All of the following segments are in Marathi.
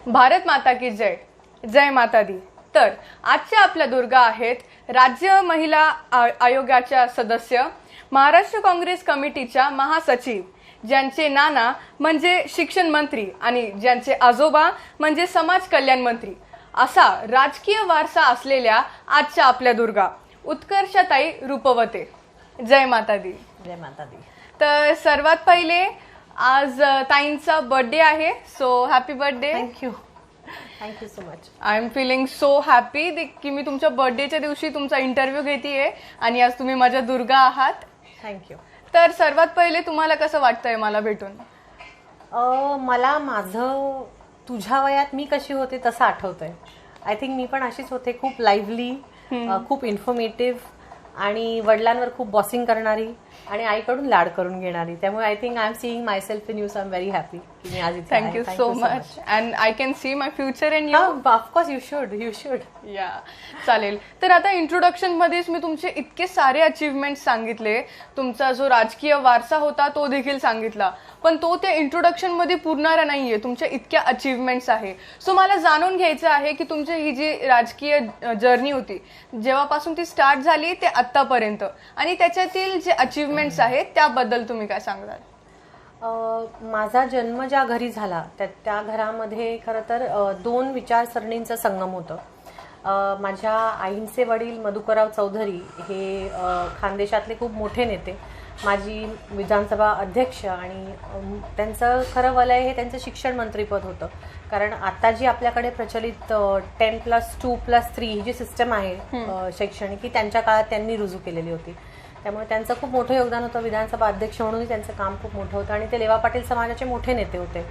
भारत माता की जय. जय माता दी. तर आजच्या आपल्या दुर्गा आहेत राज्य महिला आयोगाच्या सदस्य, महाराष्ट्र काँग्रेस कमिटीच्या महासचिव, ज्यांचे नाना म्हणजे शिक्षण मंत्री आणि ज्यांचे आजोबा म्हणजे समाज कल्याण मंत्री, असा राजकीय वारसा असलेल्या आजच्या आपल्या दुर्गा उत्कर्षताई रूपवते. जय माता दी. जय माता दी. तर सर्वात पहिले आज ताईंचा बर्थडे आहे, so happy birthday. Thank you so much. I am feeling so happy की मी तुमच्या बर्थडेच्या दिवशी तुमचा इंटरव्ह्यू घेतेय आणि आज तुम्ही माझ्या दुर्गा आहात. थँक्यू. तर सर्वात पहिले तुम्हाला कसं वाटतंय मला भेटून? मला माझं तुझ्या वयात मी कशी होते तसं आठवतंय. आय थिंक मी पण अशीच होते, खूप लाईव्हली, खूप इन्फॉर्मेटिव्ह आणि वडिलांवर खूप बॉसिंग करणारी आणि आईकडून लाड करून घेणारी. त्यामुळे I think I am seeing my self in you, so I am very happy की मी आज इथे. Thank you so much. And I can see my future in you. Of course you should. या चालेल. तर आता इंट्रोडक्शन मध्येच मी तुमचे इतके सारे अचीवमेंट सांगितले, तुमचा जो राजकीय वारसा होता तो देखील सांगितला, पण तो त्या इंट्रोडक्शन मध्ये पुरणारा नाहीये. तुमच्या इतक्या अचीवमेंट्स आहे. सो मला जाणून घ्यायचं आहे की तुमची ही जी राजकीय जर्नी होती, जेव्हापासून ती स्टार्ट झाली ते आतापर्यंत, आणि त्याच्यातील जे अचीवमेंट्स आहेत त्याबद्दल तुम्ही काय सांगणार? माझा जन्म ज्या घरी झाला त्या घरामध्ये खरं तर दोन विचारसरणींचं संगम होतं. माझ्या आईंचे वडील मधुकरराव चौधरी हे खानदेशातले खूप मोठे नेते, माझी विधानसभा अध्यक्ष, आणि त्यांचं खरं वलय हे त्यांचं शिक्षण मंत्रीपद होतं. कारण आता जी आपल्याकडे प्रचलित 10+2+3 ही जी सिस्टम आहे शैक्षणिक, ही त्यांच्या काळात त्यांनी रुजू केलेली होती. त्यामुळे त्यांचं खूप मोठं योगदान होतं. विधानसभा अध्यक्ष म्हणूनही त्यांचं काम खूप मोठं होतं आणि ते लेवा पाटील समाजाचे मोठे नेते होते.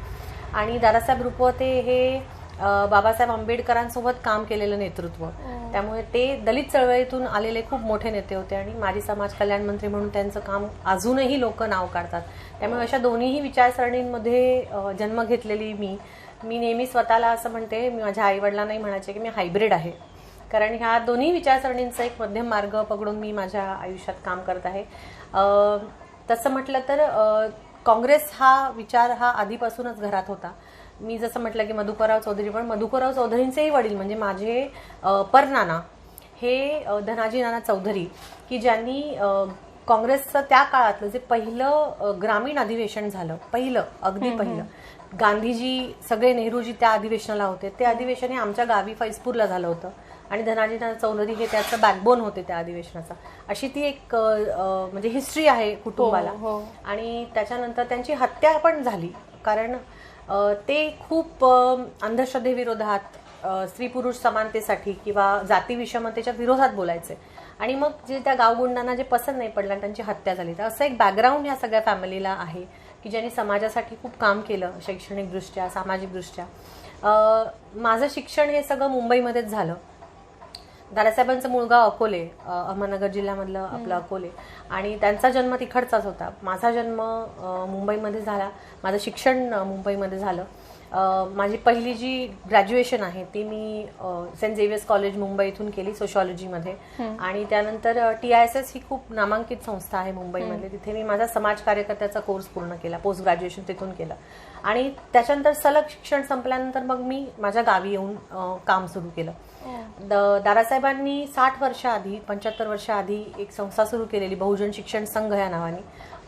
आणि दादासाहेब रूपवते हे बाबासाहेब आंबेडकरांसोबत काम केलेलं नेतृत्व, त्यामुळे ते दलित चळवळीतून आलेले खूप मोठे नेते होते आणि माजी समाज कल्याण मंत्री म्हणून त्यांचं काम अजूनही लोक नाव काढतात. त्यामुळे अशा दोन्हीही विचारसरणींमध्ये जन्म घेतलेली मी नेहमी स्वतःला असं म्हणते, मी माझ्या आईवडिलांनाही म्हणायचे की मी हायब्रिड आहे, कारण ह्या दोन्ही विचारसरणींचा एक मध्यम मार्ग पकडून मी माझ्या आयुष्यात काम करत आहे. तसं म्हटलं तर काँग्रेस हा विचार हा आधीपासूनच घरात होता. मी जसं म्हटलं की मधुकरराव चौधरी, पण मधुकरराव चौधरींचेही वडील म्हणजे माझे परनाना हे धनाजी नाना चौधरी, की ज्यांनी काँग्रेसचं त्या काळातलं जे पहिलं ग्रामीण अधिवेशन झालं, अगदी पहिलं, गांधीजी सगळे नेहरूजी त्या अधिवेशनाला होते, ते अधिवेशन हे आमच्या गावी फैजपूरला झालं होतं आणि धनाजी नाना चौधरी हे त्याचं बॅकबोन होते त्या अधिवेशनाचा. अशी ती एक म्हणजे हिस्ट्री आहे कुटुंबाला. आणि त्याच्यानंतर त्यांची हत्या पण झाली, कारण ते खूप अंधश्रद्धेविरोधात, स्त्री पुरुष समानतेसाठी किंवा जाती विषमतेच्या विरोधात बोलायचे, आणि मग जे त्या गावगुंडांना जे पसंत नाही पडलं त्यांची हत्या झाली. तर असं एक बॅकग्राऊंड ह्या सगळ्या फॅमिलीला आहे की ज्यांनी समाजासाठी खूप काम केलं, शैक्षणिकदृष्ट्या, सामाजिकदृष्ट्या. माझं शिक्षण हे सगळं मुंबईमध्येच झालं. दादासाहेबांचं मूळ गाव अकोले, अहमदनगर जिल्ह्यामधलं आपलं अकोले, आणि त्यांचा जन्म तिकडचाच होता. माझा जन्म मुंबईमध्ये झाला, माझं शिक्षण मुंबईमध्ये झालं. माझी पहिली जी ग्रॅज्युएशन आहे ती मी सेंट झेवियर्स कॉलेज मुंबई इथून केली सोशॉलॉजीमध्ये, आणि त्यानंतर TISS ही खूप नामांकित संस्था आहे मुंबईमध्ये, तिथे मी माझा समाज कार्यकर्त्याचा कोर्स पूर्ण केला, पोस्ट ग्रॅज्युएशन तिथून केलं. आणि त्याच्यानंतर सलग शिक्षण संपल्यानंतर मग मी माझ्या गावी येऊन काम सुरू केलं. दादासाहेबांनी 60 वर्षाआधी, 75 वर्षाआधी एक संस्था सुरू केलेली, बहुजन शिक्षण संघ या नावाने.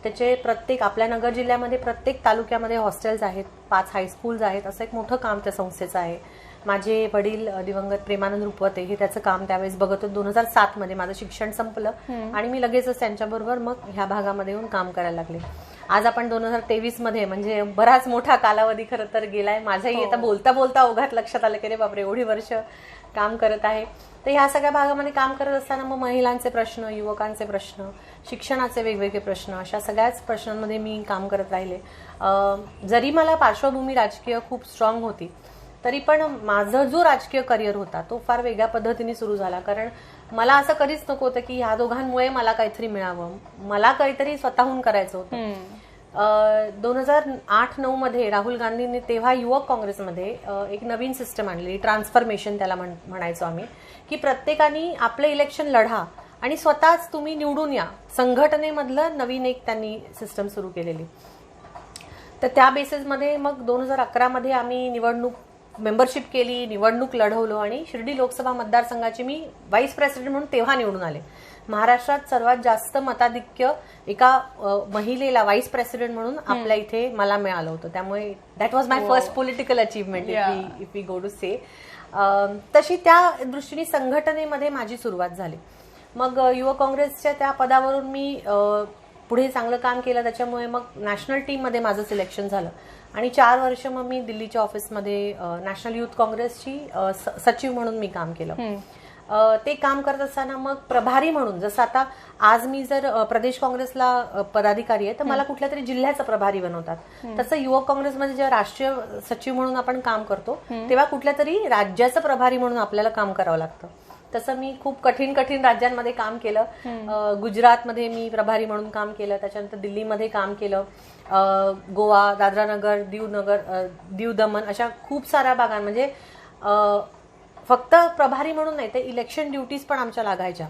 त्याचे प्रत्येक आपल्या नगर जिल्ह्यामध्ये प्रत्येक तालुक्यामध्ये हॉस्टेल्स आहेत, 5 हायस्कूल्स आहेत, असं एक मोठं काम त्या संस्थेचं आहे. माझे वडील दिवंगत प्रेमानंद रूपवते हे त्याचं काम त्यावेळेस बघत होते. 2007 मध्ये माझं शिक्षण संपलं आणि मी लगेचच त्यांच्याबरोबर मग ह्या भागामध्ये येऊन काम करायला लागले. आज आपण 2023 मध्ये, म्हणजे बराच मोठा कालावधी खरं तर गेलाय. माझ्याही आता बोलता बोलता ओघात लक्षात आलं की रे बापरे, एवढी वर्ष काम करत आहे. तर ह्या सगळ्या भागामध्ये काम करत असताना मग महिलांचे प्रश्न, युवकांचे प्रश्न, शिक्षणाचे वेगवेगळे प्रश्न, अशा सगळ्याच प्रश्नांमध्ये मी काम करत राहिले. जरी मला पार्श्वभूमी राजकीय खूप स्ट्रॉंग होती, तरी पण माझं जो राजकीय करिअर होता तो फार वेगळ्या पद्धतीने सुरू झाला. कारण मला असं कधीच नको होतं की ह्या दोघांमुळे मला काहीतरी मिळावं, मला काहीतरी स्वतःहून करायचं होतं. 2008-9 मध्ये राहुल गांधींनी तेव्हा युवक काँग्रेसमध्ये एक नवीन सिस्टम आणली, ट्रान्सफॉर्मेशन त्याला म्हणायचो आम्ही, की प्रत्येकाने आपलं इलेक्शन लढा आणि स्वतःच तुम्ही निवडून या, संघटनेमधलं नवीन एक त्यांनी सिस्टम सुरू केलेली. तर त्या बेसिसमध्ये मग 2011 मध्ये आम्ही निवडणूक मेंबरशिप केली, निवडणूक लढवलो आणि शिर्डी लोकसभा मतदारसंघाची मी व्हाईस प्रेसिडेंट म्हणून तेव्हा निवडून आले. महाराष्ट्रात सर्वात जास्त मताधिक्य एका महिलेला व्हाईस प्रेसिडेंट म्हणून आपल्या इथे मला मिळालं होतं. त्यामुळे that was my first political achievement if we go to say. तशी त्या दृष्टीने संघटनेमध्ये माझी सुरुवात झाली. मग युवक काँग्रेसच्या त्या पदावरून मी पुढे चांगलं काम केलं. त्याच्यामुळे मग नॅशनल टीममध्ये माझं सिलेक्शन झालं आणि 4 वर्ष मग मी दिल्लीच्या ऑफिसमध्ये नॅशनल युथ काँग्रेसची सचिव म्हणून मी काम केलं. ते काम करत असताना मग प्रभारी म्हणून, जसं आता आज मी जर प्रदेश काँग्रेसला पदाधिकारी आहे तर मला कुठल्या तरी जिल्ह्याचा प्रभारी बनवतात, तसं युवक काँग्रेसमध्ये जेव्हा राष्ट्रीय सचिव म्हणून आपण काम करतो तेव्हा कुठल्या तरी राज्याचं प्रभारी म्हणून आपल्याला काम करावं लागतं. तसं मी खूप कठीण राज्यांमध्ये काम केलं. गुजरातमध्ये मी प्रभारी म्हणून काम केलं, त्याच्यानंतर दिल्लीमध्ये काम केलं, गोवा, दादरा नगर, दीव दमन अशा खूप साऱ्या भागां, म्हणजे फक्त प्रभारी म्हणून नाही तर इलेक्शन ड्युटीज पण आमच्या लागायच्या.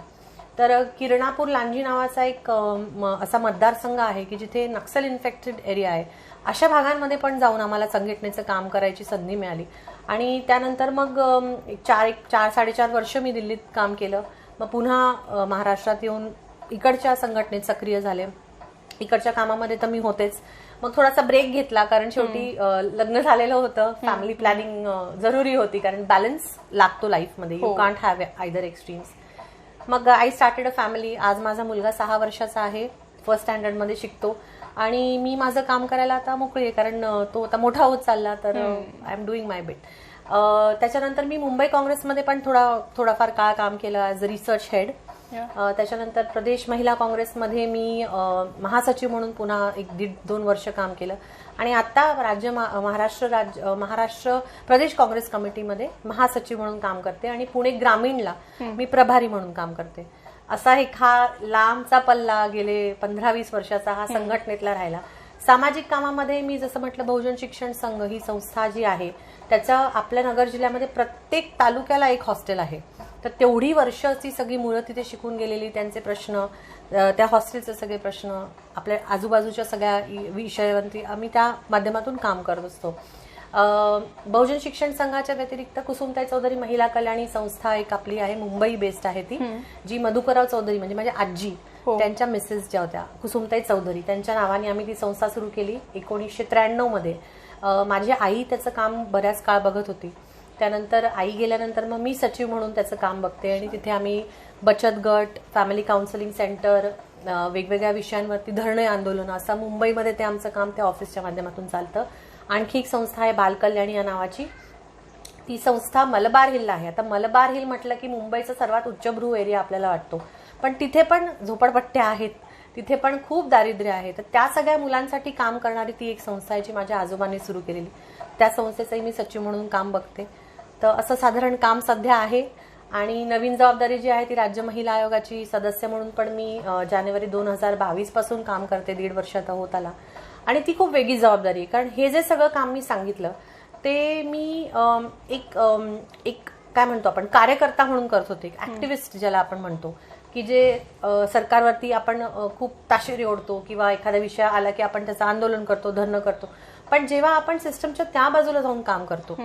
तर किरणापूर लांजी नावाचा एक असा मतदारसंघ आहे की जिथे नक्सल इन्फेक्टेड एरिया आहे. अशा भागांमध्ये पण जाऊन आम्हाला संघटनेचं काम करायची संधी मिळाली. आणि त्यानंतर मग 4-4.5 वर्ष मी दिल्लीत काम केलं. मग पुन्हा महाराष्ट्रात येऊन इकडच्या संघटनेत सक्रिय झाले. इकडच्या कामामध्ये तर मी होतेच. मग थोडासा ब्रेक घेतला कारण शेवटी लग्न झालेलं होतं, फॅमिली प्लॅनिंग जरुरी होती कारण बॅलन्स लागतो लाईफमध्ये, you can't have either extremes. मग आय स्टार्टेड अ फॅमिली. आज माझा मुलगा 6 वर्षाचा आहे, फर्स्ट स्टँडर्डमध्ये शिकतो आणि मी माझं काम करायला आता मोकळी आहे कारण तो आता मोठा होत चालला, तर I am doing my bit. त्याच्यानंतर मी मुंबई काँग्रेसमध्ये पण थोडाफार काळ काम केलं ॲज अ रिसर्च हेड. त्याच्यानंतर प्रदेश महिला काँग्रेसमध्ये मी महासचिव म्हणून पुन्हा 1-2 वर्ष काम केलं आणि आता महाराष्ट्र प्रदेश काँग्रेस कमिटीमध्ये महासचिव म्हणून काम करते आणि पुणे ग्रामीणला मी प्रभारी म्हणून काम करते. असा एक हा लांबचा पल्ला गेले 15-20 वर्षाचा हा संघटनेतला राहिला. सामाजिक कामामध्ये मी जसं म्हटलं, बहुजन शिक्षण संघ ही संस्था जी आहे त्याच्या आपल्या नगर जिल्ह्यामध्ये प्रत्येक तालुक्याला एक हॉस्टेल आहे. तर तेवढी वर्षाची सगळी मुलं तिथे शिकून गेलेली, त्यांचे प्रश्न, त्या हॉस्टेलचे सगळे प्रश्न, आपल्या आजूबाजूच्या सगळ्या विषयावरती आम्ही त्या माध्यमातून काम करत असतो. बहुजन शिक्षण संघाच्या व्यतिरिक्त कुसुमताई चौधरी महिला कल्याणी संस्था एक आपली आहे, मुंबई बेस्ड आहे ती, जी मधुकरराव चौधरी म्हणजे माझ्या आजी त्यांच्या मिसेस ज्या होत्या कुसुमताई चौधरी, त्यांच्या नावाने आम्ही ती संस्था सुरू केली 1993 मध्ये. माझी आई त्याचं काम बऱ्याच काळ बघत होती. त्यानंतर आई गेल्यानंतर मग मी सचिव म्हणून त्याचं काम बघते आणि तिथे आम्ही बचत गट, फॅमिली काउन्सिलिंग सेंटर, वेगवेगळ्या विषयांवरती धरणे आंदोलन, असं मुंबईमध्ये ते आमचं काम त्या ऑफिसच्या माध्यमातून चालतं. आणखी एक संस्था आहे बालकल्याणी या नावाची, ती संस्था मलबार हिलला आहे. आता मलबार हिल म्हटलं की मुंबईचा सर्वात उच्चभ्रू एरिया आपल्याला वाटतो, पण तिथे पण झोपडपट्ट्या आहेत, तिथे पण खूप दारिद्र्य आहे. तर त्या सगळ्या मुलांसाठी काम करणारी ती एक संस्था आहे जी माझ्या आजोबांनी सुरू केलेली. त्या संस्थेचंही मी सचिव म्हणून काम बघते. तर असं साधारण काम सध्या आहे. आणि नवीन जबाबदारी जी आहे ती राज्य महिला आयोगाची सदस्य म्हणून पण मी जानेवारी 2022 पासून काम करते, 1.5 वर्षात होत आला. आणि ती खूप वेगळी जबाबदारी आहे कारण हे जे सगळं काम मी सांगितलं ते मी एक काय म्हणतो आपण कार्यकर्ता म्हणून करत होते, ऍक्टिव्हिस्ट ज्याला आपण म्हणतो, की जे सरकारवरती आपण खूप ताशेरे ओढतो किंवा एखादा विषय आला की आपण त्याचं आंदोलन करतो, धरणं करतो. पण जेव्हा आपण सिस्टमच्या त्या बाजूला जाऊन काम करतो,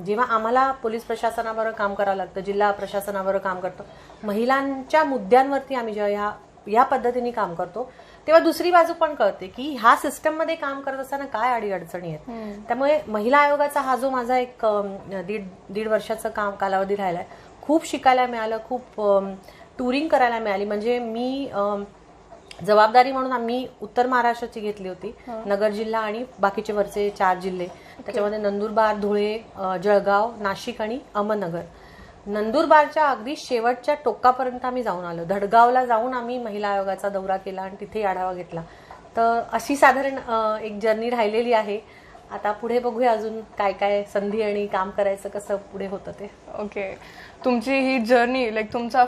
जेव्हा आम्हाला पोलीस प्रशासनावर काम करावं लागतं, जिल्हा प्रशासनावर काम करतो, महिलांच्या मुद्द्यांवरती आम्ही जेव्हा या पद्धतीने काम करतो तेव्हा दुसरी बाजू पण कळते की ह्या सिस्टममध्ये काम करत असताना काय अडीअडचणी आहेत. त्यामुळे महिला आयोगाचा हा जो माझा एक 1.5 वर्षाचा काम कालावधी राहिलाय, खूप शिकायला मिळालं, खूप टुरिंग करायला मिळाली. म्हणजे मी जबाबदारी म्हणून आम्ही उत्तर महाराष्ट्राची घेतली होती, नगर जिल्हा आणि बाकीचे वरचे 4 जिल्हे, त्याच्यामध्ये नंदुरबार, धुळे, जळगाव, नाशिक आणि अहमदनगर. नंदुरबारच्या अगदी शेवटच्या टोकापर्यंत आम्ही जाऊन आलो. धडगावला जाऊन आम्ही महिला आयोगाचा दौरा केला आणि तिथे आढावा घेतला. तर अशी साधारण एक जर्नी राहिलेली आहे. आता पुढे बघूया अजून काय काय संधी आणि काम करायचं कसं पुढे होतं ते. ओके, तुमची ही जर्नी लाईक तुमचा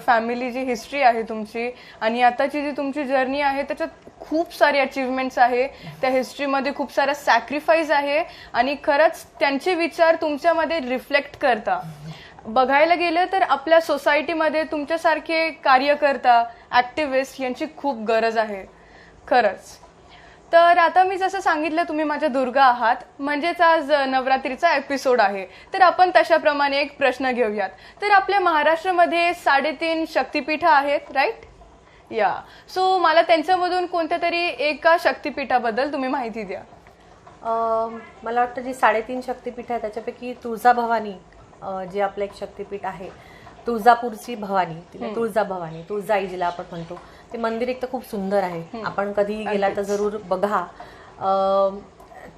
फॅमिली जी हिस्ट्री आहे तुमची आणि आताची जी तुमची जर्नी आहे त्याच्यात खूप सारे अचीवमेंट्स आहे. त्या हिस्ट्रीमध्ये खूप सारा सॅक्रिफाईस आहे आणि खरंच त्यांचे विचार तुमच्यामध्ये रिफ्लेक्ट करता. बघायला गेलं तर आपल्या सोसायटीमध्ये तुमच्यासारखे कार्यकर्ता, ऍक्टिव्हिस्ट यांची खूप गरज आहे खरंच. तर आता मी जसं सांगितलं तुम्ही माझ्या दुर्गा आहात, म्हणजेच आज नवरात्रीचा एपिसोड आहे. तर आपण तशाप्रमाणे एक प्रश्न घेऊयात. तर आपल्या महाराष्ट्रामध्ये 3.5 शक्तिपीठं आहेत, राईट? या सो मला त्यांच्यामधून कोणत्या तरी एका शक्तिपीठाबद्दल तुम्ही माहिती द्या. मला वाटतं जी 3.5 शक्तिपीठ आहे त्याच्यापैकी तुळजाभवानी जे आपलं एक शक्तिपीठ आहे, तुळजापूरची भवानी, तिला तुळजाभवानी, तुळजाई जिला आपण म्हणतो, ते मंदिर एक तर खूप सुंदर आहे. आपण कधी गेला तर जरूर बघा.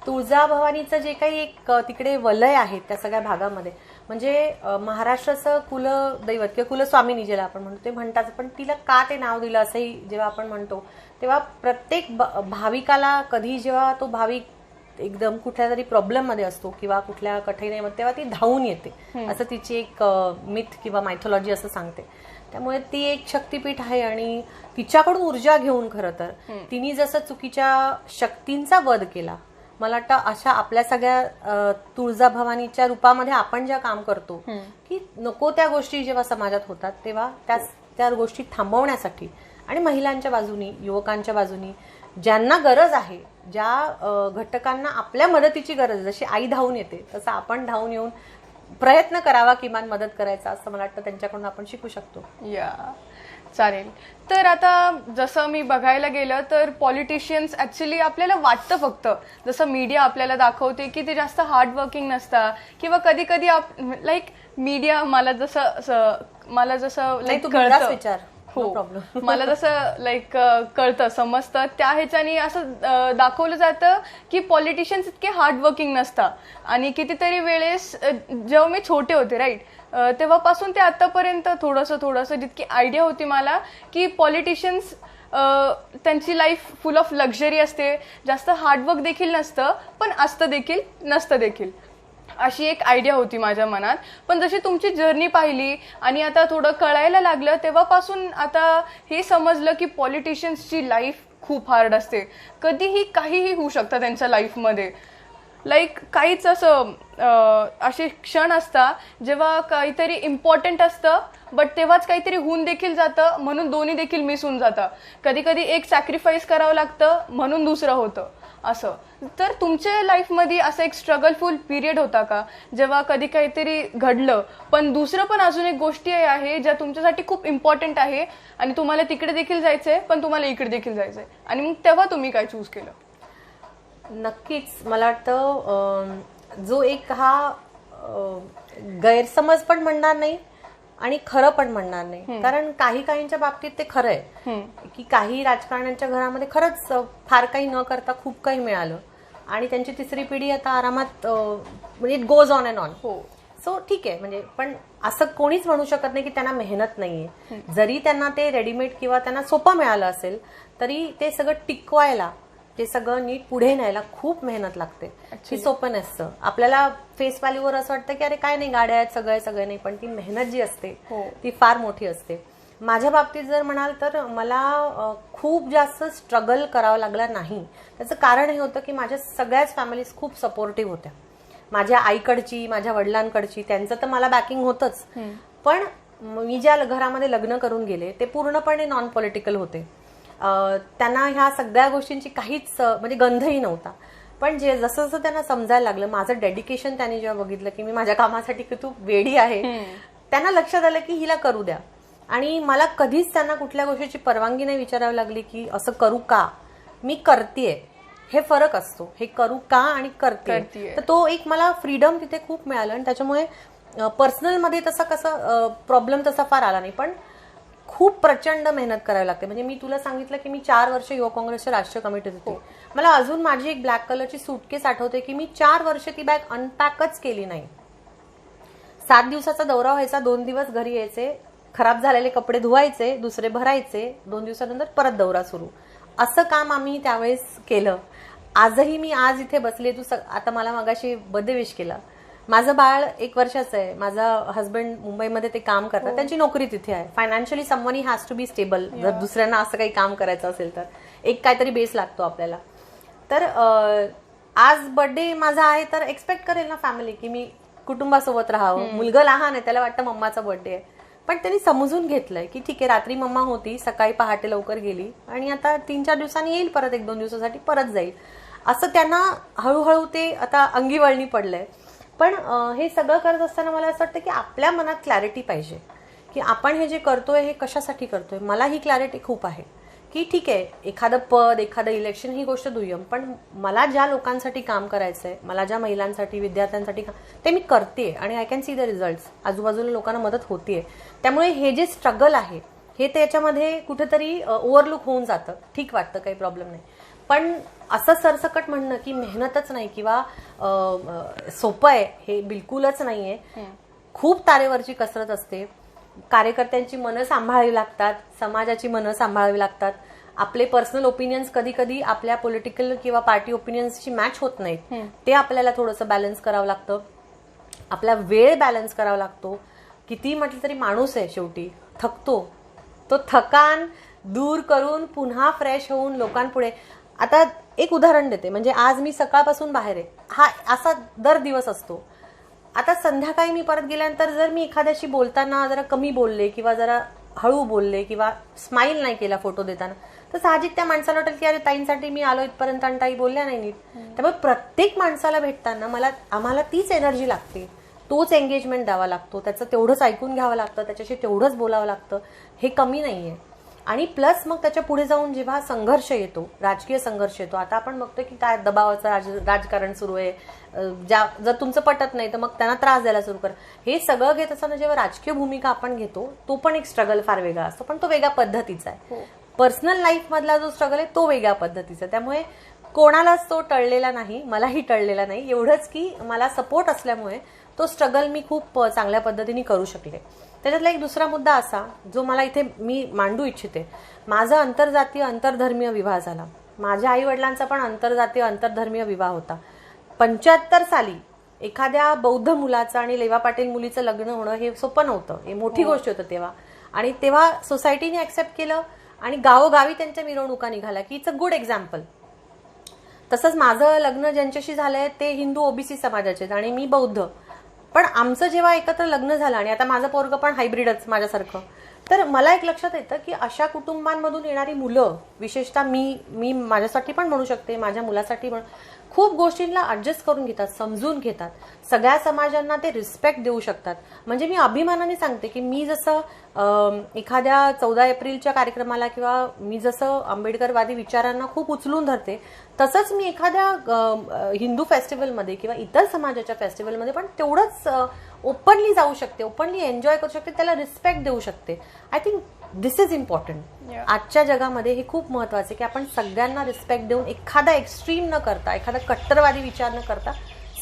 तुळजाभवानीचं जे काही एक तिकडे वलय आहे त्या सगळ्या भागामध्ये, म्हणजे महाराष्ट्राचं कुलदैवत किंवा कुलस्वामिनी ज्याला आपण म्हणतो ते म्हणतात, पण तिला का ते नाव दिलं असंही जेव्हा आपण म्हणतो तेव्हा प्रत्येक भाविकाला कधी जेव्हा तो भाविक एकदम कुठल्या तरी प्रॉब्लेम मध्ये असतो किंवा कुठल्या कठीणाईमध्ये, तेव्हा ती धावून येते, असं तिची एक मिथ किंवा मायथॉलॉजी असं सांगते. त्यामुळे ती एक शक्तिपीठ आहे आणि तिच्याकडून ऊर्जा घेऊन खरं तर तिने जसं चुकीच्या शक्तींचा वध केला, मला वाटतं अशा आपल्या सगळ्या तुळजाभवानीच्या रूपामध्ये आपण ज्या काम करतो की नको त्या गोष्टी जेव्हा समाजात होतात तेव्हा त्या गोष्टी थांबवण्यासाठी आणि महिलांच्या बाजूनी, युवकांच्या बाजूनी ज्यांना गरज आहे, ज्या घटकांना आपल्या मदतीची गरज, जशी आई धावून येते तसं आपण धावून येऊन प्रयत्न करावा किमान मदत करायचा, असं मला वाटतं त्यांच्याकडून आपण शिकू शकतो. या चालेल. तर आता जसं मी बघायला गेलं तर पॉलिटिशियन्स ऍक्च्युली आपल्याला वाटतं फक्त जसं मीडिया आपल्याला दाखवते की ते जास्त हार्ड वर्किंग नसतात किंवा कधी कधी लाईक मीडिया मला जसं लाईक कळतं, विचार हो मला जसं लाईक कळतं समजतं त्या ह्याच्यानी असं दाखवलं जातं की पॉलिटिशियन्स इतके हार्ड वर्किंग नसतात. आणि कितीतरी वेळेस जेव्हा मी छोटे होते राईट तेव्हापासून ते आतापर्यंत थोडंसं जितकी आयडिया होती मला की पॉलिटिशियन्स त्यांची लाईफ फुल ऑफ लक्झरी असते, जास्त हार्डवर्क देखील नसतं, पण असतं देखील नसतं देखील, अशी एक आयडिया होती माझ्या मनात. पण जशी तुमची जर्नी पाहिली आणि आता थोडं कळायला लागलं तेव्हापासून आता हे समजलं की पॉलिटिशियन्सची लाईफ खूप हार्ड असते. कधीही काहीही होऊ शकतं त्यांच्या लाईफमध्ये. लाईक काहीच असं असे क्षण असतात जेव्हा काहीतरी इम्पॉर्टंट असतं बट तेव्हाच काहीतरी होऊन देखील जातं, म्हणून दोन्ही देखील मिस होऊन जातं. कधी कधी एक सॅक्रिफाईस करावं लागतं म्हणून दुसरं होतं असं. तर तुमच्या लाईफमध्ये असं एक स्ट्रगलफुल पिरियड होता का जेव्हा कधी काहीतरी घडलं पण दुसरं पण अजून एक गोष्टी आहे ज्या तुमच्यासाठी खूप इम्पॉर्टंट आहे आणि तुम्हाला तिकडे देखील जायचंय पण तुम्हाला इकडे देखील जायचंय, आणि मग तेव्हा तुम्ही काय चूज केलं? नक्कीच मला वाटतं जो एक हा गैरसमज पण म्हणणार नाही आणि खरं पण म्हणणार नाही, कारण काहींच्या बाबतीत ते खरं आहे की काही राजकारण्यांच्या घरामध्ये खरंच फार काही न करता खूप काही मिळालं आणि त्यांची तिसरी पिढी आता आरामात म्हणजे it goes on and on. So ठीक आहे, म्हणजे पण असं कोणीच म्हणू शकत नाही की त्यांना मेहनत नाहीये. जरी त्यांना ते रेडीमेड किंवा त्यांना सोपं मिळालं असेल तरी ते सगळं टिकवायला, ते सगळं नीट पुढे न्यायला खूप मेहनत लागते. ती सोपं नसतं. आपल्याला फेस व्हॅल्यूवर असं वाटतं की अरे काय नाही, गाड्या आहेत, सगळं नाही, पण ती मेहनत जी असते ती फार मोठी असते. माझ्या बाबतीत जर म्हणाल तर मला खूप जास्त स्ट्रगल करावं लागलं नाही. त्याचं कारण हे होतं की माझ्या सगळ्याच फॅमिलीज खूप सपोर्टिव्ह होत्या. माझ्या आईकडची, माझ्या वडिलांकडची, त्यांचं तर मला बॅकिंग होतंच, पण मी ज्या घरामध्ये लग्न करून गेले ते पूर्णपणे नॉन पॉलिटिकल होते. त्यांना ह्या सगळ्या गोष्टींची काहीच म्हणजे गंधही नव्हता. पण जसं जसं त्यांना समजायला लागलं माझं डेडिकेशन, त्यांनी जेव्हा बघितलं की मी माझ्या कामासाठी खूप वेडी आहे, त्यांना लक्षात आलं की हिला करू द्या. आणि मला कधीच त्यांना कुठल्या गोष्टीची परवानगी नाही विचारावी लागली की असं करू का, मी करतेय. हे फरक असतो, हे करू का आणि करते. तर तो एक मला फ्रीडम तिथे खूप मिळालं आणि त्याच्यामुळे पर्सनलमध्ये तसा कसा प्रॉब्लेम तसा फार आला नाही. पण खूप प्रचंड मेहनत करावी लागते. म्हणजे मी तुला सांगितलं की मी 4 वर्ष युवा काँग्रेसच्या राष्ट्रीय कमिटीत होते. मला अजून माझी एक ब्लॅक कलरची सूटकेस आठवते की मी 4 वर्ष ती बॅग अनपॅकच केली नाही. 7 दिवसाचा दौरा व्हायचा, 2 दिवस घरी यायचे, खराब झालेले कपडे धुवायचे, दुसरे भरायचे, 2 दिवसानंतर परत दौरा सुरू. असं काम आम्ही त्यावेळेस केलं. आजही मी आज इथे बसले, तू आता मला मगाशी बर्थडे विश केला. माझं बाळ 1 वर्षाचं आहे. माझा हस्बंड मुंबईमध्ये ते काम करतात, त्यांची नोकरी तिथे आहे. Financially someone has to be stable. जर दुसऱ्यांना असं काही काम करायचं असेल तर एक काहीतरी बेस लागतो आपल्याला. तर आज बर्थडे माझा आहे तर एक्सपेक्ट करेल ना फॅमिली की मी कुटुंबासोबत राहावं. मुलगा लहान आहे, त्याला वाटतं मम्माचा बर्थडे आहे. पण त्यांनी समजून घेतलंय की ठीक आहे, रात्री मम्मा होती, सकाळी पहाटे लवकर गेली आणि आता 3-4 दिवसांनी येईल परत, 1-2 दिवसासाठी परत जाईल, असं त्यांना हळूहळू ते आता अंगी वळणी पडलंय. पण हे सगळं करत असताना मला असं वाटतं की आपल्या मनात क्लॅरिटी पाहिजे की आपण हे जे करतोय हे कशासाठी करतोय. मला ही क्लॅरिटी खूप आहे की ठीक आहे, एखादं पद, एखादं इलेक्शन ही गोष्ट दुय्यम, पण मला ज्या लोकांसाठी काम करायचंय, मला ज्या महिलांसाठी, विद्यार्थ्यांसाठी ते मी करते आणि I can see the results. आजूबाजूला लोकांना मदत होतीये. त्यामुळे हे जे स्ट्रगल आहे हे त्याच्यामध्ये कुठेतरी ओव्हरलुक होऊन जातं. ठीक वाटतं, काही प्रॉब्लेम नाही. पण असं सरसकट म्हणणं की मेहनतच नाही किंवा सोपं आहे हे बिलकुलच नाहीये. खूप तारेवरची कसरत असते. कार्यकर्त्यांची मनं सांभाळावी लागतात, समाजाची मनं सांभाळावी लागतात. आपले पर्सनल ओपिनियन्स कधी कधी आपल्या पॉलिटिकल किंवा पार्टी ओपिनियन्सची मॅच होत नाहीत. ते आपल्याला थोडंसं बॅलन्स करावं लागतं. आपला वेळ बॅलन्स करावा लागतो. किती म्हटलं तरी माणूस आहे शेवटी, थकतो. तो थकान दूर करून पुन्हा फ्रेश होऊन लोकांपुढे. आता एक उदाहरण देते, म्हणजे आज मी सकाळपासून बाहेर आहे, हा असा दर दिवस असतो. आता संध्याकाळी मी परत गेल्यानंतर जर मी एखाद्याशी बोलताना जरा कमी बोलले किंवा जरा हळू बोलले किंवा स्माईल नाही केला फोटो देताना, तर साहजिक त्या माणसाला वाटेल की अरे ताईंसाठी मी आलो इथपर्यंत आणि ताई बोलल्या नाही नीट. त्यामुळे प्रत्येक माणसाला भेटताना आम्हाला तीच एनर्जी लागते, तोच एंगेजमेंट द्यावा लागतो, त्याचं तेवढंच ऐकून घ्यावं लागतं, त्याच्याशी तेवढंच बोलावं लागतं. हे कमी नाहीये. आणि प्लस मग त्याच्या पुढे जाऊन जेव्हा संघर्ष येतो, राजकीय संघर्ष येतो, आता आपण बघतोय की काय दबावाचं राजकारण सुरू आहे. जर तुमचं पटत नाही तर मग त्यांना त्रास द्यायला सुरू कर. हे सगळं घेत असताना जेव्हा राजकीय भूमिका आपण घेतो, तो पण एक स्ट्रगल फार वेगळा असतो, पण तो वेगळ्या पद्धतीचा आहे. पर्सनल लाईफ मधला जो स्ट्रगल आहे तो वेगळ्या पद्धतीचा. त्यामुळे कोणालाच तो टळलेला नाही, मलाही टळलेला नाही. एवढंच की मला सपोर्ट असल्यामुळे तो स्ट्रगल मी खूप चांगल्या पद्धतीने करू शकले. त्याच्यातला एक दुसरा मुद्दा असा जो मला इथे मी मांडू इच्छिते. माझा आंतरजातीय आंतरधर्मीय विवाह झाला. माझ्या आई वडिलांचा पण आंतरजातीय आंतरधर्मीय विवाह होता. 75 साली एखाद्या बौद्ध मुलाचं आणि लेवा पाटील मुलीचं लग्न होणं हे सोपं नव्हतं. हे मोठी गोष्ट होतं तेव्हा. आणि तेव्हा सोसायटीने ऍक्सेप्ट केलं आणि गावोगावी त्यांच्या मिरवणुका निघाल्या की इट्स अ गुड एक्झाम्पल. तसंच माझं लग्न ज्यांच्याशी झालंय ते हिंदू ओबीसी समाजाचे आणि मी बौद्ध. पण आमचं जेव्हा एकत्र लग्न झालं आणि आता माझं पोरगं पण हायब्रिडच माझ्यासारखं, तर मला एक लक्षात येतं की अशा कुटुंबांमधून येणारी मुलं, विशेषतः मी माझ्यासाठी पण म्हणू शकते, माझ्या मुलासाठी पण, खूप गोष्टींना ऍडजस्ट करून घेतात, समजून घेतात. सगळ्या समाजांना ते रिस्पेक्ट देऊ शकतात. म्हणजे मी अभिमानाने सांगते की मी जसं एखाद्या 14 एप्रिलच्या कार्यक्रमाला किंवा मी जसं आंबेडकरवादी विचारांना खूप उचलून धरते, तसंच मी एखाद्या हिंदू फेस्टिवलमध्ये किंवा इतर समाजाच्या फेस्टिवलमध्ये पण तेवढंच ओपनली जाऊ शकते, ओपनली एन्जॉय करू शकते, त्याला रिस्पेक्ट देऊ शकते. I think this is important. आजच्या जगामध्ये हे खूप महत्वाचं आहे की आपण सगळ्यांना रिस्पेक्ट देऊन, एखादा एक्स्ट्रीम न करता, एखादा कट्टरवादी विचार न करता,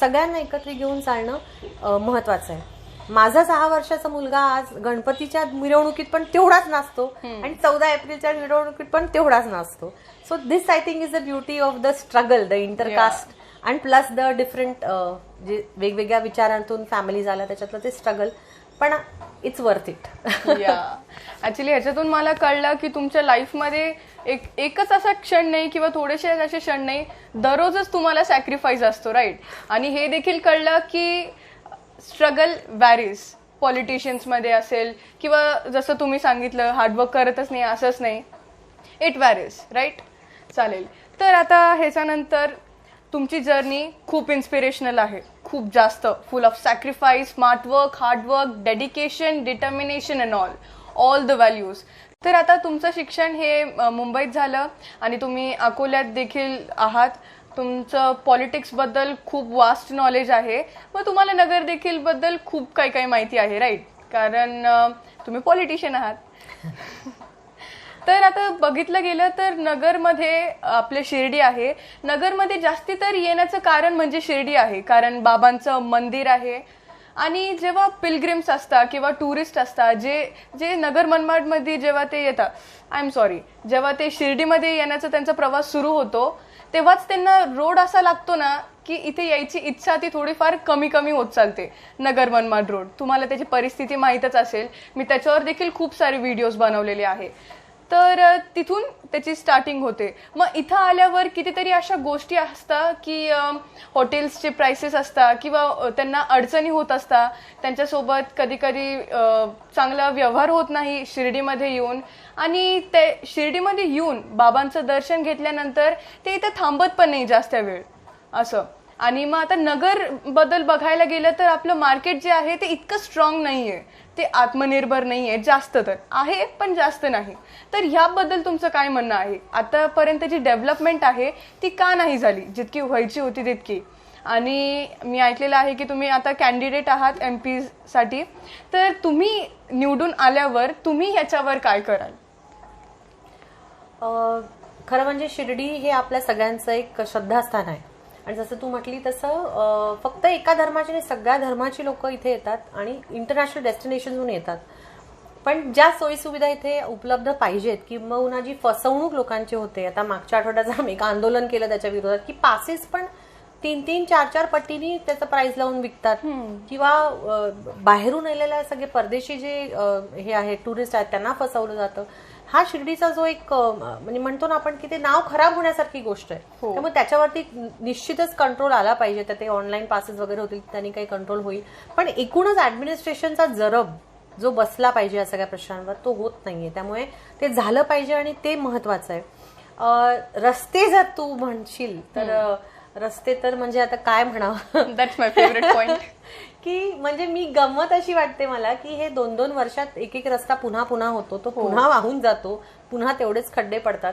सगळ्यांना एकत्र घेऊन चालणं महत्वाचं आहे. माझा 6 वर्षाचा मुलगा आज गणपतीच्या मिरवणुकीत पण तेवढाच नाचतो आणि 14 एप्रिलच्या मिरवणुकीत पण तेवढाच नाचतो. So this I think is the beauty of the struggle, the intercaste and plus the different जे वेगवेगळ्या विचारांतून फॅमिली झाल्या त्याच्यातलं ते स्ट्रगल. पण इट्स वर्थ इट. ऍक्च्युली ह्याच्यातून मला कळलं की तुमच्या लाईफमध्ये एकच असा क्षण नाही किंवा थोडेसे असे क्षण नाही, दररोजच तुम्हाला सॅक्रिफाईस असतो, राईट. आणि हे देखील कळलं की स्ट्रगल वॅरीज, पॉलिटिशियन्समध्ये असेल किंवा जसं तुम्ही सांगितलं हार्डवर्क करतच नाही असंच नाही, इट वॅरीज, राईट. चालेल. तर आता ह्याच्यानंतर तुमची जर्नी खूप इन्स्पिरेशनल आहे, खूप जास्त, फुल of sacrifice, smart work, hard work, dedication, determination and all the values. तर आता तुमचं शिक्षण हे मुंबईत झालं आणि तुम्ही अकोल्यात देखील आहात. तुमचं पॉलिटिक्सबद्दल खूप वास्ट नॉलेज आहे, मग तुम्हाला नगर देखील बद्दल खूप काही काही माहिती आहे, राईट, कारण तुम्ही पॉलिटिशियन आहात. तर आता बघितलं गेलं तर नगरमध्ये आपले शिर्डी आहे. नगरमध्ये जास्ती तर येण्याचं कारण म्हणजे शिर्डी आहे, कारण बाबांचं मंदिर आहे. आणि जेव्हा पिलग्रिम्स असतात किंवा टुरिस्ट असतात जे नगर मनमाडमध्ये जेव्हा ते येतात, आय एम सॉरी, जेव्हा ते शिर्डीमध्ये येण्याचा त्यांचा प्रवास सुरू होतो, तेव्हाच त्यांना रोड असा लागतो ना की इथे यायची इच्छा ती थोडीफार कमी कमी होत चालते. नगर मनमाड रोड, तुम्हाला त्याची परिस्थिती माहीतच असेल, मी त्याच्यावर देखील खूप सारे व्हिडिओज बनवलेले आहे. तर तिथून त्याची स्टार्टिंग होते. मग इथं आल्यावर कितीतरी अशा गोष्टी असतात की हॉटेल्सचे प्राइसेस असतात किंवा त्यांना अडचणी होत असतात, त्यांच्यासोबत कधी कधी चांगला व्यवहार होत नाही शिर्डीमध्ये येऊन. आणि ते शिर्डीमध्ये येऊन बाबांचं दर्शन घेतल्यानंतर ते इथं थांबत पण नाही जास्त वेळ असं. आणि मग आता नगर बद्दल बघायला गेलं तर आपलं मार्केट जे आहे ते इतकं स्ट्रॉंग नाहीये, ते आत्मनिर्भर नाहीये, जास्त तर आहे पण जास्त नाही. तर ह्याबद्दल तुमचं काय म्हणणं आहे? आतापर्यंत जी डेव्हलपमेंट आहे ती का नाही झाली जितकी व्हायची होती तितकी? आणि मी ऐकलेलं आहे की तुम्ही आता कॅन्डिडेट आहात MP साठी, तर तुम्ही निवडून आल्यावर तुम्ही ह्याच्यावर काय कराल? खरं म्हणजे शिर्डी हे आपल्या सगळ्यांचं एक श्रद्धास्थान आहे. आणि जसं तू म्हटली तसं फक्त एका धर्माची नाही, सगळ्या धर्माची लोक इथे येतात आणि इंटरनॅशनल डेस्टिनेशनहून येतात. पण ज्या सोयीसुविधा इथे उपलब्ध पाहिजेत, किंवा जी फसवणूक लोकांची होते, आता मागच्या आठवड्यात आम्ही एक आंदोलन केलं त्याच्या विरोधात की पासेस पण 3-3, 4-4 पट्टीनी त्याचं प्राइस लावून विकतात, किंवा बाहेरून आलेल्या सगळे परदेशी जे हे आहेत टुरिस्ट आहेत त्यांना फसवलं जातं. हा शिर्डीचा जो एक म्हणजे म्हणतो ना आपण की ते नाव खराब होण्यासारखी गोष्ट आहे. त्यामुळे त्याच्यावरती निश्चितच कंट्रोल आला पाहिजे. तर ते ऑनलाईन पासेस वगैरे होतील, त्यांनी काही कंट्रोल होईल. पण एकूणच ऍडमिनिस्ट्रेशनचा जरब जो बसला पाहिजे या सगळ्या प्रश्नांवर तो होत नाहीये. त्यामुळे ते झालं पाहिजे आणि ते महत्वाचं आहे. रस्ते जर तू म्हणशील तर रस्ते तर म्हणजे आता काय म्हणावं, दॅट्स माय फेवरेट पॉइंट. की म्हणजे मी गंमत अशी वाटते मला की हे 2-2 वर्षात एक रस्ता पुन्हा पुन्हा होतो, तो पुन्हा वाहून जातो, पुन्हा तेवढेच खड्डे पडतात.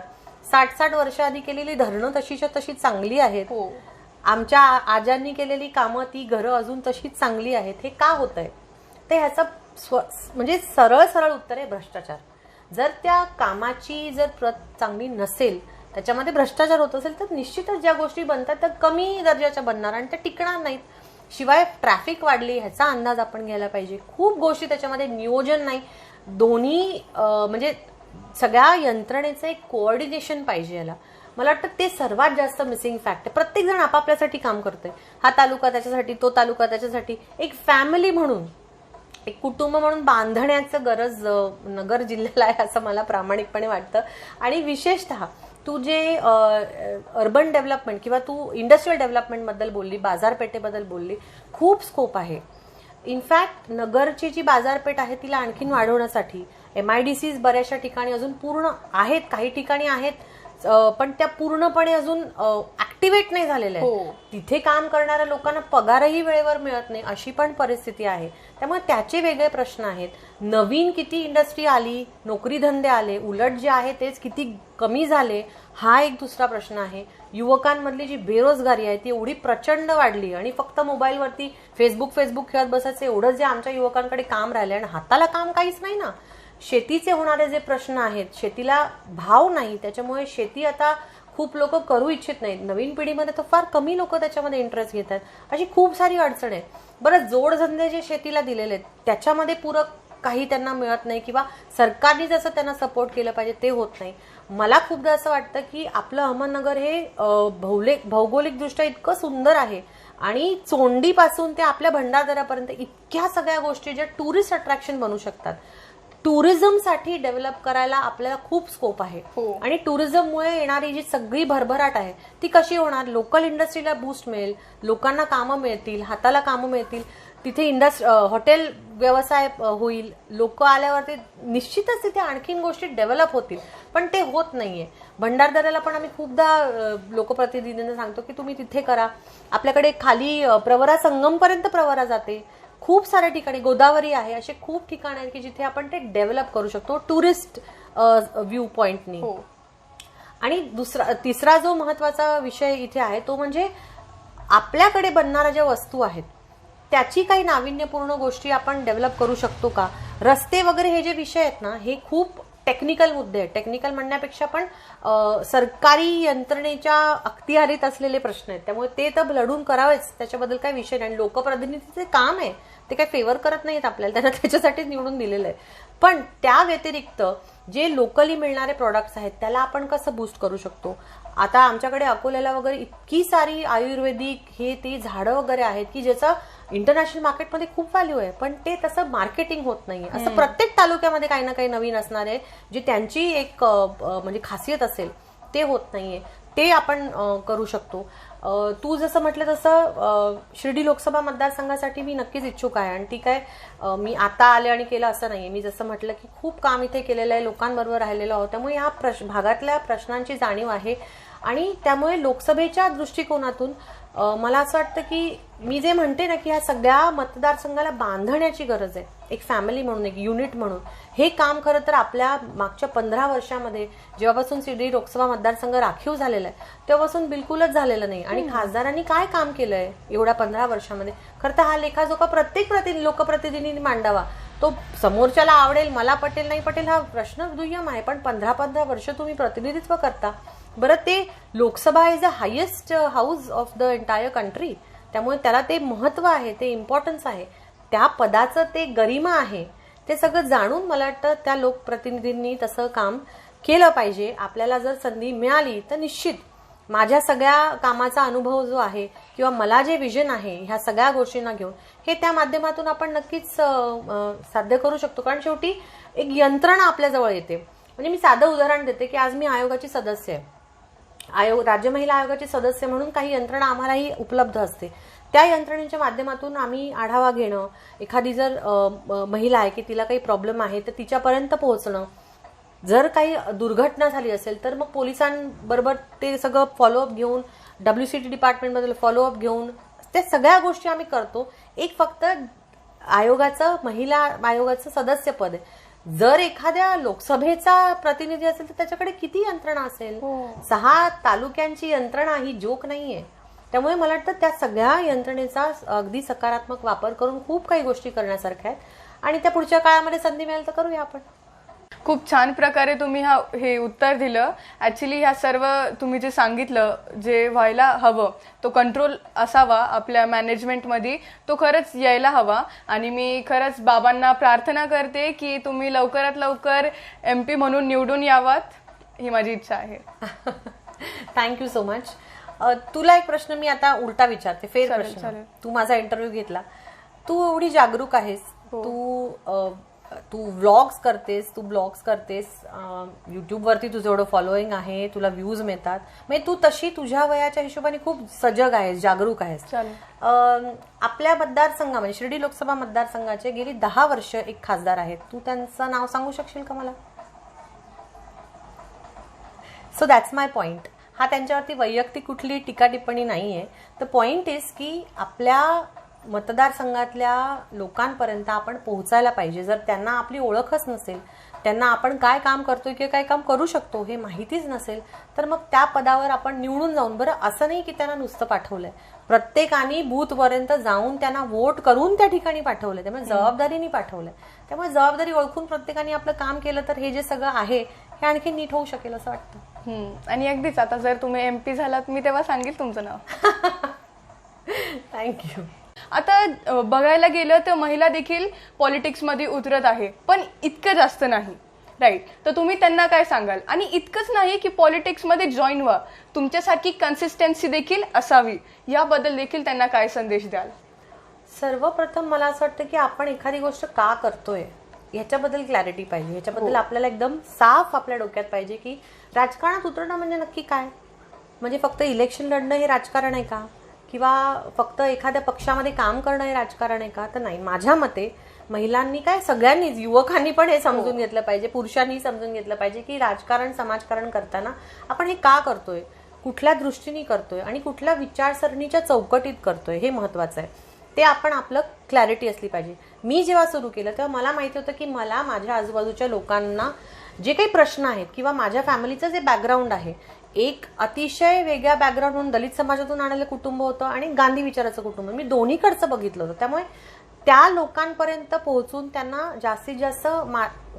60-60 वर्ष आधी केलेली धरणं तशीच्या तशी चांगली आहेत. आमच्या आजांनी केलेली कामं ती घरं अजून तशीच चांगली आहेत. हे का होत आहे? ते ह्याचं म्हणजे सरळ सरळ उत्तर आहे भ्रष्टाचार. जर त्या कामाची जर प्रत चांगली नसेल, त्याच्यामध्ये भ्रष्टाचार होत असेल, तर निश्चितच ज्या गोष्टी बनतात त्या कमी दर्जाच्या बनणार आणि त्या टिकणार नाहीत. शिवाय ट्रॅफिक वाढली ह्याचा अंदाज आपण घ्यायला पाहिजे. खूप गोष्टी त्याच्यामध्ये नियोजन नाही. दोन्ही म्हणजे सगळ्या यंत्रणेचं एक कोऑर्डिनेशन पाहिजे याला. मला वाटतं ते सर्वात जास्त मिसिंग फॅक्ट आहे. प्रत्येक जण आपापल्यासाठी काम करतोय. हा तालुका त्याच्यासाठी, तो तालुका त्याच्यासाठी. एक फॅमिली म्हणून, एक कुटुंब म्हणून बांधण्याचं गरज नगर जिल्ह्याला आहे असं मला प्रामाणिकपणे वाटतं. आणि विशेषतः तू जे अर्बन डेव्हलपमेंट किंवा तू इंडस्ट्रियल डेव्हलपमेंट बद्दल बोलली, बाजारपेठेबद्दल बोलली, खूप स्कोप आहे. इनफॅक्ट नगरची जी बाजारपेठ आहे तिला आणखीन वाढवण्यासाठी MIDCs बऱ्याचशा ठिकाणी अजून पूर्ण आहेत, काही ठिकाणी आहेत, पण त्या पूर्णपणे अजून ऍक्टिव्हेट नाही झालेल्या आहेत. तिथे काम करणाऱ्या लोकांना पगारही वेळेवर मिळत नाही, अशी पण परिस्थिती आहे. त्यामुळे त्याचे वेगळे प्रश्न आहेत. नवीन किती इंडस्ट्री आली, नोकरी धंदे आले, उलट जे आहे तेच किती कमी झाले, हा एक दुसरा प्रश्न आहे. युवकांमधली जी बेरोजगारी आहे ती एवढी प्रचंड वाढली आणि फक्त मोबाईलवरती फेसबुक खेळत बसायचं एवढं जे आमच्या युवकांकडे काम राहिले आणि हाताला काम काहीच नाही ना. शेतीचे होणारे जे प्रश्न आहेत, शेतीला भाव नाही, त्याच्यामुळे शेती आता खूप लोक करू इच्छित नाहीत. नवीन पिढीमध्ये तर फार कमी लोक त्याच्यामध्ये इंटरेस्ट घेतात. अशी खूप सारी अडचण आहे. बरं, जोडधंदे जे शेतीला दिलेले आहेत त्याच्यामध्ये पूरक काही त्यांना मिळत नाही, किंवा सरकारने जसं त्यांना सपोर्ट केलं पाहिजे ते होत नाही. मला खूपदा असं वाटतं की आपलं अहमदनगर हे भौगोलिकदृष्ट्या इतकं सुंदर आहे आणि चोंडीपासून ते आपल्या भंडारदऱ्यापर्यंत इतक्या सगळ्या गोष्टी ज्या टुरिस्ट अट्रॅक्शन बनू शकतात. टुरिझमसाठी डेव्हलप करायला आपल्याला खूप स्कोप आहे. आणि टुरिझममुळे येणारी जी सगळी भरभराट आहे ती कशी होणार? लोकल इंडस्ट्रीला बूस्ट मिळेल, लोकांना कामं मिळतील, हाताला कामं मिळतील, तिथे हॉटेल व्यवसाय होईल, लोक आल्यावरती निश्चितच तिथे आणखीन गोष्टी डेव्हलप होतील. पण ते होत नाहीये. भंडारदऱ्याला पण आम्ही खूपदा लोकप्रतिनिधींना सांगतो की तुम्ही तिथे करा. आपल्याकडे खाली प्रवरा संगमपर्यंत प्रवरा जाते, खूप साऱ्या ठिकाणी गोदावरी आहे, असे खूप ठिकाण आहेत की जिथे आपण ते डेव्हलप करू शकतो टुरिस्ट व्ह्यू पॉइंटनी. आणि तिसरा जो महत्वाचा विषय इथे आहे तो म्हणजे आपल्याकडे बनणाऱ्या ज्या वस्तू आहेत त्याची काही नाविन्यपूर्ण गोष्टी आपण डेव्हलप करू शकतो का? रस्ते वगैरे हे जे विषय आहेत ना, हे खूप टेक्निकल मुद्दे आहेत. टेक्निकल म्हणण्यापेक्षा पण सरकारी यंत्रणेच्या अखत्यारीत असलेले प्रश्न आहेत. त्यामुळे ते तर लढून करावेच, त्याच्याबद्दल काही विषय नाही. लोकप्रतिनिधीचे काम आहे, ते काही फेवर करत नाहीत आपल्याला, त्यांना त्याच्यासाठीच निवडून दिलेलं आहे. पण त्या व्यतिरिक्त जे लोकली मिळणारे प्रॉडक्ट्स आहेत त्याला आपण कसं बूस्ट करू शकतो? आता आमच्याकडे अकोल्याला वगैरे इतकी सारी आयुर्वेदिक हे ते झाडं वगैरे आहेत की ज्याचं इंटरनॅशनल मार्केटमध्ये खूप व्हॅल्यू आहे, पण ते तसं मार्केटिंग होत नाहीये. असं प्रत्येक तालुक्यामध्ये काही ना काही नवीन असणार आहे, जे त्यांची एक म्हणजे खासियत असेल ते होत नाहीये. ते आपण करू शकतो. तू जसं म्हटलं तसं शिर्डी लोकसभा मतदारसंघासाठी मी नक्कीच इच्छुक आहे. आणि ती काय मी आता आले आणि केलं असं नाहीये. मी जसं म्हटलं की खूप काम इथे केलेलं आहे, लोकांबरोबर राहिलेलो आहोत, त्यामुळे या भागातल्या प्रश्नांची जाणीव आहे. आणि त्यामुळे लोकसभेच्या दृष्टिकोनातून मला असं वाटतं की मी जे म्हणते ना की ह्या सगळ्या मतदारसंघाला बांधण्याची गरज आहे, एक फॅमिली म्हणून, एक युनिट म्हणून. हे काम खरं तर आपल्या मागच्या 15 वर्षामध्ये जेव्हापासून शिर्डी लोकसभा मतदारसंघ राखीव झालेला आहे तेव्हापासून बिलकुलच झालेलं नाही. आणि खासदारांनी काय काम केलंय एवढ्या 15 वर्षामध्ये, खरं तर हा लेखाजोखा प्रत्येक लोकप्रतिनिधींनी मांडावा. तो समोरच्याला आवडेल, मला पटेल नाही पटेल हा प्रश्न दुय्यम आहे, पण 15 वर्ष तुम्ही प्रतिनिधित्व करता. बरं, ते Lok Sabha is the highest house of the entire country, त्यामुळे त्याला ते महत्व आहे, ते इम्पॉर्टन्स आहे, त्या पदाचं ते गरिमा आहे. ते सगळं जाणून मला वाटतं त्या लोकप्रतिनिधींनी तसं काम केलं पाहिजे. आपल्याला जर संधी मिळाली तर निश्चित माझ्या सगळ्या कामाचा अनुभव जो आहे किंवा मला जे विजन आहे ह्या सगळ्या गोष्टींना घेऊन हे त्या माध्यमातून आपण नक्कीच साध्य करू शकतो. कारण शेवटी एक यंत्रणा आपल्याजवळ येते. म्हणजे मी साधं उदाहरण देते की आज मी आयोगाची सदस्य आहे. राज्य महिला आयोगाचे सदस्य म्हणून काही यंत्रणा आम्हालाही उपलब्ध असते. त्या यंत्रणेच्या माध्यमातून आम्ही आढावा घेणं, एखादी जर महिला आहे की तिला काही प्रॉब्लेम आहे तर तिच्यापर्यंत पोहोचणं, जर काही दुर्घटना झाली असेल तर मग पोलिसांबरोबर ते सगळं फॉलोअप घेऊन, WCT डिपार्टमेंटमधील फॉलोअप घेऊन त्या सगळ्या गोष्टी आम्ही करतो. एक फक्त महिला आयोगाचं सदस्यपद आहे. जर एखाद्या लोकसभेचा प्रतिनिधी असेल तर त्याच्याकडे किती यंत्रणा असेल. 6 तालुक्यांची यंत्रणा ही जोक नाहीये. त्यामुळे मला वाटतं त्या सगळ्या यंत्रणेचा अगदी सकारात्मक वापर करून खूप काही गोष्टी करण्यासारख्या आहेत आणि त्या पुढच्या काळामध्ये संधी मिळेल तर करूया आपण. खूप छान प्रकारे तुम्ही हे उत्तर दिलं. ऍक्च्युली ह्या सर्व तुम्ही जे सांगितलं, जे व्हायला हवं तो कंट्रोल असावा आपल्या मॅनेजमेंटमध्ये, तो खरंच यायला हवा. आणि मी खरंच बाबांना प्रार्थना करते की तुम्ही लवकरात लवकर MP म्हणून निवडून यावात, ही माझी इच्छा आहे. Thank you so much. तुला एक प्रश्न मी आता उलटा विचारते, फेर प्रश्न. तू माझा इंटरव्ह्यू घेतला, तू एवढी जागरूक आहेस, तू व्लॉग्स करतेस, युट्यूबवरती तुझं एवढं फॉलोईंग आहे, तुला व्ह्यूज मिळतात, म्हणजे तू तशी तुझ्या वयाच्या हिशोबाने खूप सजग आहेस, जागरूक आहेस. आपल्या मतदारसंघामध्ये शिर्डी लोकसभा मतदारसंघाचे गेली 10 वर्ष एक खासदार आहेत. तू त्यांचं नाव सांगू शकशील का मला? So that's my point. हा त्यांच्यावरती वैयक्तिक कुठली टीका टिप्पणी नाहीये. द पॉइंट इज की आपल्या मतदारसंघातल्या लोकांपर्यंत आपण पोहोचायला पाहिजे. जर त्यांना आपली ओळखच नसेल, त्यांना आपण काय काम करतोय किंवा काय काम करू शकतो हे माहितीच नसेल, तर मग त्या पदावर आपण निवडून जाऊन, बरं असं नाही की त्यांना नुसतं पाठवलंय, प्रत्येकाने बूथपर्यंत जाऊन त्यांना वोट करून त्या ठिकाणी पाठवलंय, त्यामुळे जबाबदारीने पाठवलंय. त्यामुळे जबाबदारी ओळखून प्रत्येकाने आपलं काम केलं तर हे जे सगळं आहे हे आणखी नीट होऊ शकेल असं वाटतं. आणि अगदीच आता जर तुम्ही MP झालात, मी तेव्हा सांगेल तुमचं नाव. थँक्यू. आता बघायला गेलं तर महिला देखील पॉलिटिक्समध्ये उतरत आहे, पण इतकं जास्त नाही, राईट? तर तुम्ही त्यांना काय सांगाल? आणि इतकंच नाही की पॉलिटिक्समध्ये जॉईन व्हा, तुमच्यासारखी कन्सिस्टन्सी देखील असावी, याबद्दल देखील त्यांना काय संदेश द्याल? सर्वप्रथम मला असं वाटतं की आपण एखादी गोष्ट का करतोय ह्याच्याबद्दल क्लॅरिटी पाहिजे. ह्याच्याबद्दल आपल्याला एकदम साफ आपल्या डोक्यात पाहिजे की राजकारणात उतरणं म्हणजे नक्की काय. म्हणजे फक्त इलेक्शन लढणं हे राजकारण आहे का, किंवा फक्त एखाद्या पक्षामध्ये काम करणं हे राजकारण आहे का? तर नाही. माझ्या मते महिलांनी काय, सगळ्यांनीच, युवकांनी पण हे समजून घेतलं पाहिजे, पुरुषांनी समजून घेतलं पाहिजे की राजकारण समाजकारण करताना आपण हे का करतोय, कुठल्या दृष्टीने करतोय आणि कुठल्या विचारसरणीच्या चौकटीत करतोय, हे महत्वाचं आहे. ते आपण आपलं क्लॅरिटी असली पाहिजे. मी जेव्हा सुरू केलं तेव्हा मला माहिती होतं की मला माझ्या आजूबाजूच्या लोकांना जे काही प्रश्न आहेत किंवा माझ्या फॅमिलीचं जे बॅकग्राऊंड आहे, एक अतिशय वेगळ्या बॅकग्राऊंड म्हणून दलित समाजातून आलेलं कुटुंब होतं आणि गांधी विचाराचं कुटुंब, मी दोन्हीकडचं बघितलं होतं. त्यामुळे त्या लोकांपर्यंत पोहोचून त्यांना जास्तीत जास्त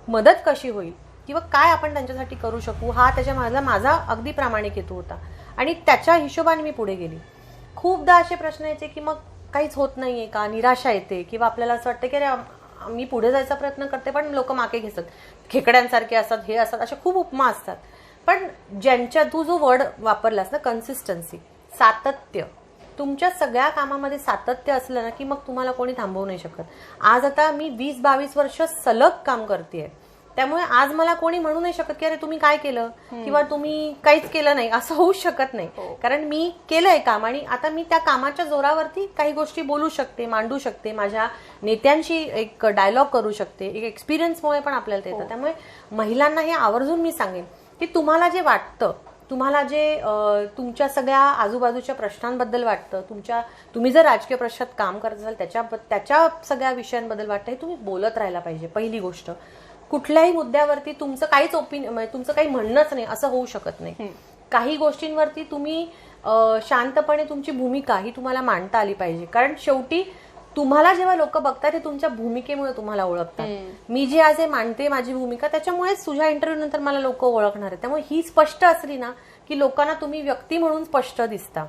मदत कशी होईल किंवा काय आपण त्यांच्यासाठी करू शकू, हा त्याच्या माझा अगदी प्रामाणिक हेतू होता आणि त्याच्या हिशोबाने मी पुढे गेली. खूपदा असे प्रश्न यायचे की मग काहीच होत नाहीये का, निराशा येते किंवा आपल्याला असं वाटतं की अरे मी पुढे जायचा प्रयत्न करते पण लोक मागे घेतात, खेकड्यांसारखे असतात, हे असतात, अशा खूप उपमा असतात. पण ज्यांच्या तू जो वर्ड वापरलास ना, कन्सिस्टन्सी, सातत्य, तुमच्या सगळ्या कामामध्ये सातत्य असलं ना की मग तुम्हाला कोणी थांबवू नाही शकत. आज आता मी 20-22 वर्ष सलग काम करतेय, त्यामुळे आज मला कोणी म्हणू नाही शकत की अरे तुम्ही काय केलं किंवा तुम्ही काहीच केलं नाही, असं होऊ शकत नाही. कारण मी केलंय काम आणि आता मी त्या कामाच्या जोरावरती काही गोष्टी बोलू शकते, मांडू शकते, माझ्या नेत्यांशी एक डायलॉग करू शकते, एक एक्सपिरियन्समुळे पण आपल्याला येतं. त्यामुळे महिलांना हे आवर्जून मी सांगेन की तुम्हाला जे वाटतं, तुम्हाला जे तुमच्या सगळ्या आजूबाजूच्या प्रश्नांबद्दल वाटतं, तुम्ही जर राजकीय प्रश्नात काम करत असाल त्याच्या सगळ्या विषयांबद्दल वाटतं, हे तुम्ही बोलत राहायला पाहिजे. पहिली गोष्ट, कुठल्याही मुद्द्यावरती तुमचं काहीच तुमचं काही म्हणणंच नाही असं होऊ शकत नाही. काही गोष्टींवरती तुम्ही शांतपणे तुमची भूमिका ही तुम्हाला मांडता आली पाहिजे. कारण शेवटी तुम्हाला जेव्हा लोक बघतात ते तुमच्या भूमिकेमुळे तुम्हाला ओळखतात. मी जे आज मांडते माझी भूमिका, त्याच्यामुळेच तुझ्या इंटरव्ह्यू नंतर मला लोक ओळखणार आहेत. त्यामुळे ही स्पष्ट असली ना की लोकांना तुम्ही व्यक्ती म्हणून स्पष्ट दिसता.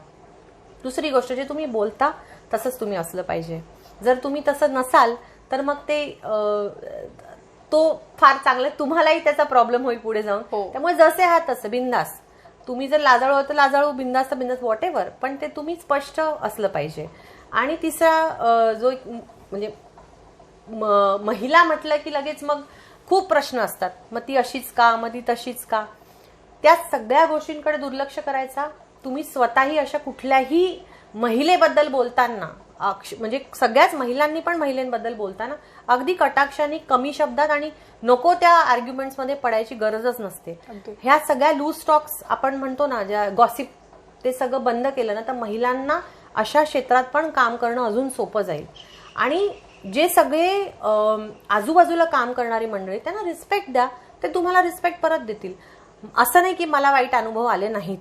दुसरी गोष्ट, जे तुम्ही बोलता तसंच तुम्ही असलं पाहिजे. जर तुम्ही तसं नसाल तर मग तो फार चांगलं, तुम्हालाही त्याचा प्रॉब्लेम होईल पुढे जाऊन. त्यामुळे जसे आहात तसं बिंदास. तुम्ही जर लाजाळू आहात तर लाजाळू, बिंदास तर बिंदास, व्हॉट एव्हर, पण ते तुम्ही स्पष्ट असलं पाहिजे. आणि तिसरा जो म्हणजे महिला म्हटलं की लगेच मग खूप प्रश्न असतात, मग ती अशीच का, मग ती तशीच का, त्या सगळ्या गोष्टींकडे दुर्लक्ष करायचा. तुम्ही स्वतःही अशा कुठल्याही महिलेबद्दल बोलताना, म्हणजे सगळ्याच महिलांनी पण महिलांबद्दल बोलताना अगदी कटाक्षाने, कमी शब्दात आणि नको त्या आर्ग्युमेंट्समध्ये पडायची गरजच नसते. ह्या सगळ्या लूज टॉक्स आपण म्हणतो ना, ज्या गॉसिप, ते सगळं बंद केलं ना तर महिलांना अशा क्षेत्रात पण काम करणं अजून सोपं जाईल. आणि जे सगळे आजूबाजूला काम करणारी मंडळी, त्यांना रिस्पेक्ट द्या, ते तुम्हाला रिस्पेक्ट परत देतील. असं नाही की मला वाईट अनुभव आले नाहीत.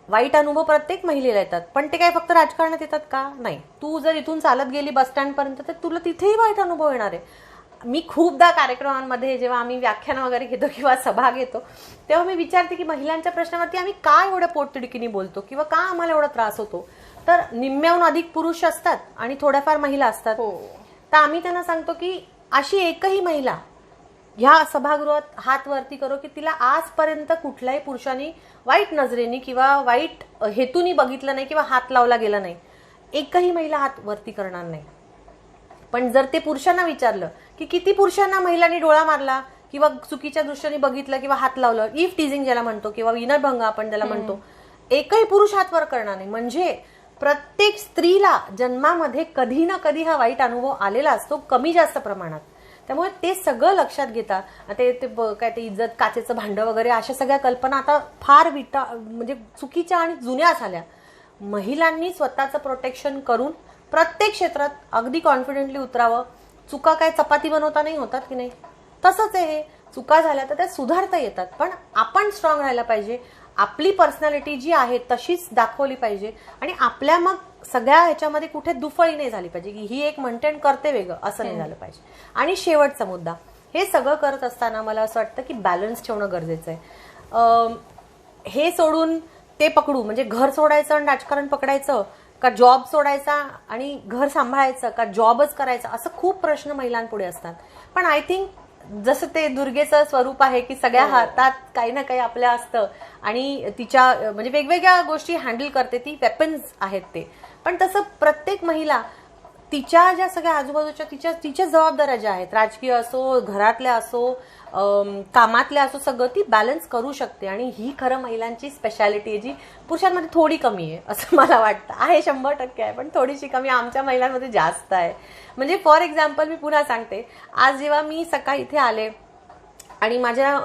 वाईट अनुभव प्रत्येक महिलेला येतात, पण ते काय फक्त राजकारणात येतात का? नाही. तू जर इथून चालत गेली बस स्टँड पर्यंत तर तुला तिथेही वाईट अनुभव येणार आहे. मी खूपदा कार्यक्रमांमध्ये जेव्हा आम्ही व्याख्यान वगैरे घेतो किंवा सभा घेतो तेव्हा मी विचारते की महिलांच्या प्रश्नावरती आम्ही का एवढ्या पोटतिडकीने बोलतो किंवा का आम्हाला एवढा त्रास होतो. तर निम्म्याहून अधिक पुरुष असतात आणि थोड्याफार महिला असतात. तर आम्ही त्यांना सांगतो की अशी एकही महिला ह्या सभागृहात हात वरती करो की तिला आजपर्यंत कुठल्याही पुरुषांनी वाईट नजरेने किंवा वाईट हेतूनी बघितलं नाही किंवा हात लावला गेला नाही. एकही महिला हात वरती करणार नाही. पण जर ते पुरुषांना विचारलं की किती पुरुषांना महिलांनी डोळा मारला किंवा चुकीच्या दृष्टीने बघितलं किंवा हात लावलं, इफ टीजिंग ज्याला म्हणतो किंवा विनरभंग आपण त्याला म्हणतो, एकही पुरुष हात वर करणार नाही. म्हणजे प्रत्येक स्त्रीला जन्मामध्ये कधी ना कधी हा वाईट अनुभव आलेला असतो, कमी जास्त प्रमाणात. त्यामुळे ते सगळं लक्षात घेता. आता ते इज्जत काचेचं भांडं वगैरे अशा सगळ्या कल्पना आता फार म्हणजे चुकीच्या आणि जुन्या झाल्या. महिलांनी स्वतःचं प्रोटेक्शन करून प्रत्येक क्षेत्रात अगदी कॉन्फिडेंटली उतरावं. चुका काय चपाती बनवता नाही होतात की नाही, तसंच आहे हे. चुका झाल्या तर त्या सुधारता येतात, पण आपण स्ट्रॉंग राहायला पाहिजे. आपली पर्सनॅलिटी जी आहे तशीच दाखवली पाहिजे आणि आपल्या मग सगळ्या ह्याच्यामध्ये कुठे दुफळी नाही झाली पाहिजे की ही एक म्हणते आणि करते वेगळं, असं नाही झालं पाहिजे. आणि शेवटचा मुद्दा, हे सगळं करत असताना मला असं वाटतं की बॅलन्स ठेवणं गरजेचं आहे. हे सोडून ते पकडू, म्हणजे घर सोडायचं आणि राजकारण पकडायचं, का जॉब सोडायचा आणि घर सांभाळायचं, का जॉबच करायचा, असं खूप प्रश्न महिलांपुढे असतात. पण आय थिंक जसं ते दुर्गेचं स्वरूप आहे की सगळ्या हातात काही ना काही आपल्या असतं आणि तिच्या म्हणजे वेगवेगळ्या गोष्टी हँडल करते, ती वेपन्स आहेत ते. पण तसं प्रत्येक महिला तिच्या ज्या सगळ्या आजूबाजूच्या तिच्या जबाबदाऱ्या ज्या आहेत, राजकीय असो, घरातल्या असो, कामातल्या असो, सगळं ती बॅलन्स करू शकते. आणि ही खरं महिलांची स्पेशालिटी आहे, जी पुरुषांमध्ये थोडी कमी आहे असं मला वाटतं. आहे 100% आहे, पण थोडीशी कमी आमच्या महिलांमध्ये जास्त आहे. म्हणजे फॉर एक्झाम्पल मी पुन्हा सांगते, आज जेव्हा मी सकाळी इथे आले आणि माझ्या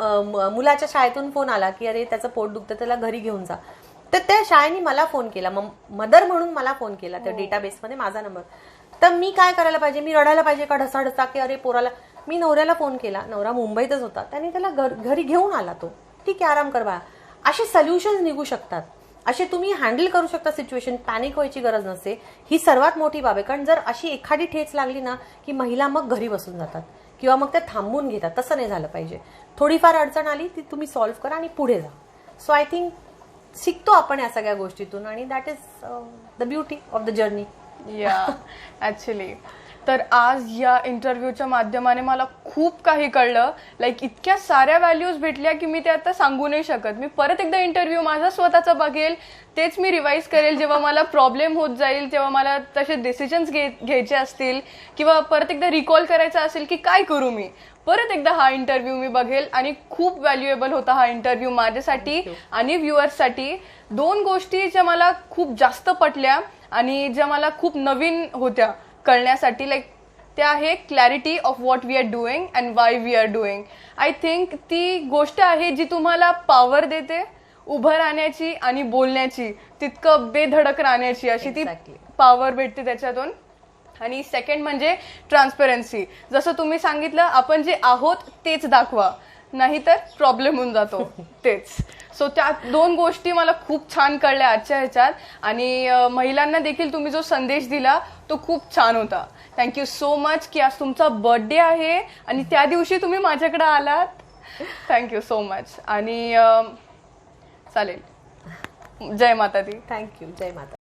मुलाच्या शाळेतून फोन आला की अरे त्याचं पोट दुखतं, त्याला घरी घेऊन जा, तर त्या शाळेने मला फोन केला, मदर म्हणून मला फोन केला, त्या डेटाबेसमध्ये माझा नंबर. तर मी काय करायला पाहिजे? मी रडायला पाहिजे का ढसाढसा की अरे पोराला? मी नवऱ्याला फोन केला, नवरा मुंबईतच होता, त्याने त्याला घरी घेऊन आला. तो ठीक आहे, आराम कर बाळा. असे सोल्युशन्स निघू शकतात, असे तुम्ही हँडल करू शकता सिच्युएशन. पॅनिक व्हायची गरज नसते, ही सर्वात मोठी बाब आहे. कारण जर अशी एखादी ठेच लागली ना की महिला मग घरी बसून जातात किंवा मग ते थांबून घेतात. तसं नाही झालं पाहिजे. थोडीफार अडचण आली ती तुम्ही सॉल्व्ह करा आणि पुढे जा. सो आय थिंक शिकतो आपण या सगळ्या गोष्टीतून आणि that is the beauty of the journey. या ऍक्च्युली तर आज या इंटरव्ह्यूच्या माध्यमाने मला खूप काही कळलं. लाईक इतक्या साऱ्या व्हॅल्यूज भेटल्या की मी ते आता सांगू नाही शकत. मी परत एकदा इंटरव्ह्यू माझा स्वतःचा बघेल, तेच मी रिवाईज करेल जेव्हा मला प्रॉब्लेम होत जाईल, तेव्हा मला तसे डिसिजन्स घ्यायचे असतील किंवा परत एकदा रिकॉल करायचं असेल की काय करू मी, परत एकदा हा इंटरव्ह्यू मी बघेल. आणि खूप व्हॅल्युएबल होता हा इंटरव्ह्यू माझ्यासाठी आणि व्ह्युअर्ससाठी. 2 गोष्टी ज्या मला खूप जास्त पटल्या आणि ज्या मला खूप नवीन होत्या कळण्यासाठी, लाईक त्या आहे clarity of what we are doing and why we are doing. I think ती गोष्ट आहे जी तुम्हाला पॉवर देते उभं राहण्याची आणि बोलण्याची, तितकं बेधडक राहण्याची, अशी ती पॉवर भेटते त्याच्यातून. आणि सेकंड म्हणजे ट्रान्सपरन्सी. जसं तुम्ही सांगितलं, आपण जे आहोत तेच दाखवा, नाहीतर प्रॉब्लेम होऊन जातो तेच. सो त्या 2 गोष्टी मला खूप छान कळल्या आजच्या ह्याच्यात. आणि महिलांना देखील तुम्ही जो संदेश दिला तो खूप छान होता. थँक्यू सो मच की आज तुमचा बर्थडे आहे आणि त्या दिवशी तुम्ही माझ्याकडे आलात. Thank you so much. आणि चालेल, जय माता दी. थँक्यू. जय माता.